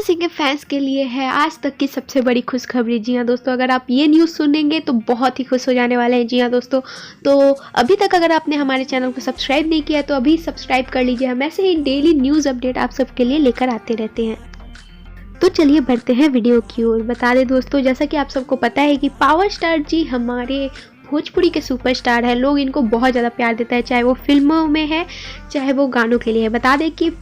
सिंह के फैंस के लिए है आज तक की सबसे बड़ी खुशखबरी। जी हाँ दोस्तों, अगर आप ये न्यूज़ सुनेंगे तो बहुत ही खुश हो जाने वाले हैं। जी हाँ दोस्तों, तो अभी तक अगर आपने हमारे चैनल को सब्सक्राइब नहीं किया तो अभी सब्सक्राइब कर लीजिए। हम ऐसे ही डेली न्यूज़ अपडेट आप सबके लिए लेकर आते रहते हैं। तो चलिए बढ़ते हैं वीडियो की ओर। बता दें दोस्तों, जैसा कि आप सबको पता है कि पावर स्टार जी हमारे भोजपुरी के सुपरस्टार है। लोग इनको बहुत ज़्यादा प्यार देता है, चाहे वो फिल्मों में है चाहे वो गानों के लिए है। बता दें कि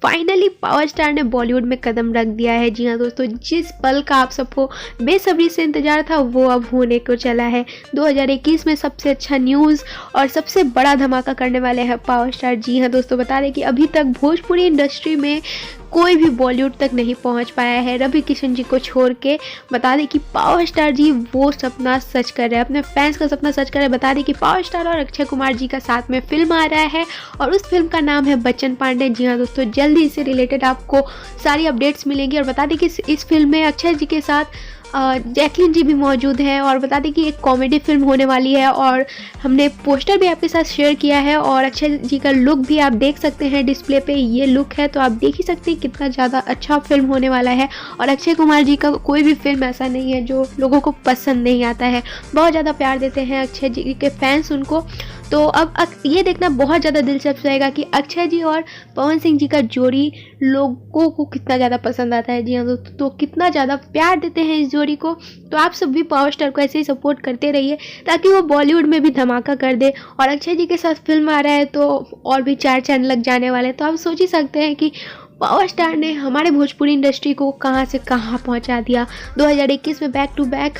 फाइनली पावर स्टार ने बॉलीवुड में कदम रख दिया है। जी हाँ दोस्तों, जिस पल का आप सबको बेसब्री से इंतजार था वो अब होने को चला है। 2021 में सबसे अच्छा न्यूज़ और सबसे बड़ा धमाका करने वाले हैं पावर स्टार। जी हाँ दोस्तों, बता दें कि अभी तक भोजपुरी इंडस्ट्री में कोई भी बॉलीवुड तक नहीं पहुंच पाया है रवि किशन जी को छोड़ के। बता दें कि पावर स्टार जी वो सपना सच कर रहे हैं, अपने फैंस का सपना सच कर रहे हैं। बता दें कि पावर स्टार और अक्षय कुमार जी का साथ में फिल्म आ रहा है और उस फिल्म का नाम है बच्चन पांडे। जी हाँ दोस्तों, जल्दी इससे रिलेटेड आपको सारी अपडेट्स मिलेंगी। और बता दें कि इस फिल्म में अक्षय जी के साथ जैकलीन जी भी मौजूद हैं। और बता दें कि एक कॉमेडी फिल्म होने वाली है और हमने पोस्टर भी आपके साथ शेयर किया है और अक्षय जी का लुक भी आप देख सकते हैं डिस्प्ले पे। ये लुक है तो आप देख ही सकते हैं कितना ज़्यादा अच्छा फिल्म होने वाला है। और अक्षय कुमार जी का कोई भी फिल्म ऐसा नहीं है जो लोगों को पसंद नहीं आता है, बहुत ज़्यादा प्यार देते हैं अक्षय जी के फैंस उनको। तो अब ये देखना बहुत ज़्यादा दिलचस्प रहेगा कि अक्षय जी और पवन सिंह जी का जोड़ी लोगों को कितना ज़्यादा पसंद आता है। जी हाँ दोस्तों, तो कितना ज़्यादा प्यार देते हैं इस जोड़ी को। तो आप सब भी पावर स्टार को ऐसे ही सपोर्ट करते रहिए ताकि वो बॉलीवुड में भी धमाका कर दे। और अक्षय जी के साथ फिल्म आ रहा है तो और भी 4 चैनल लग जाने वाले हैं। तो आप सोच ही सकते हैं कि पावर स्टार ने हमारे भोजपुरी इंडस्ट्री को कहाँ से कहाँ पहुँचा दिया। 2021 में बैक टू बैक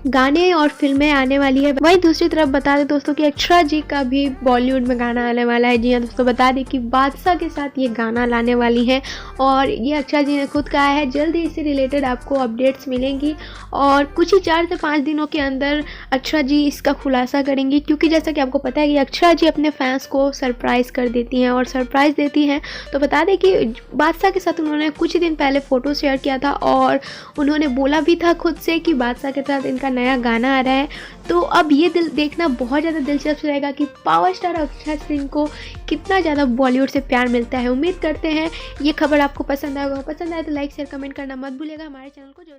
गाने और फिल्में आने वाली है। वहीं दूसरी तरफ बता दें दोस्तों कि अक्षरा जी का भी बॉलीवुड में गाना आने वाला है। जी हाँ दोस्तों, बता दें कि बादशाह के साथ ये गाना लाने वाली है और ये अक्षरा जी ने खुद कहा है। जल्दी इससे रिलेटेड आपको अपडेट्स मिलेंगी और कुछ ही 4 से 5 दिनों के अंदर अक्षरा जी इसका खुलासा करेंगी। क्योंकि जैसा कि आपको पता है कि अक्षरा जी अपने फैंस को सरप्राइज़ कर देती हैं और सरप्राइज़ देती हैं। तो बता दें कि बादशाह के साथ उन्होंने कुछ दिन पहले फ़ोटो शेयर किया था और उन्होंने बोला भी था खुद से कि बादशाह के साथ इनका नया गाना आ रहा है। तो अब ये देखना बहुत ज़्यादा दिलचस्प रहेगा कि पावर स्टार अक्षय सिंह को कितना ज़्यादा बॉलीवुड से प्यार मिलता है। उम्मीद करते हैं ये खबर आपको पसंद आएगा। पसंद आए तो लाइक शेयर कमेंट करना मत भूलिएगा। हमारे चैनल को जरूर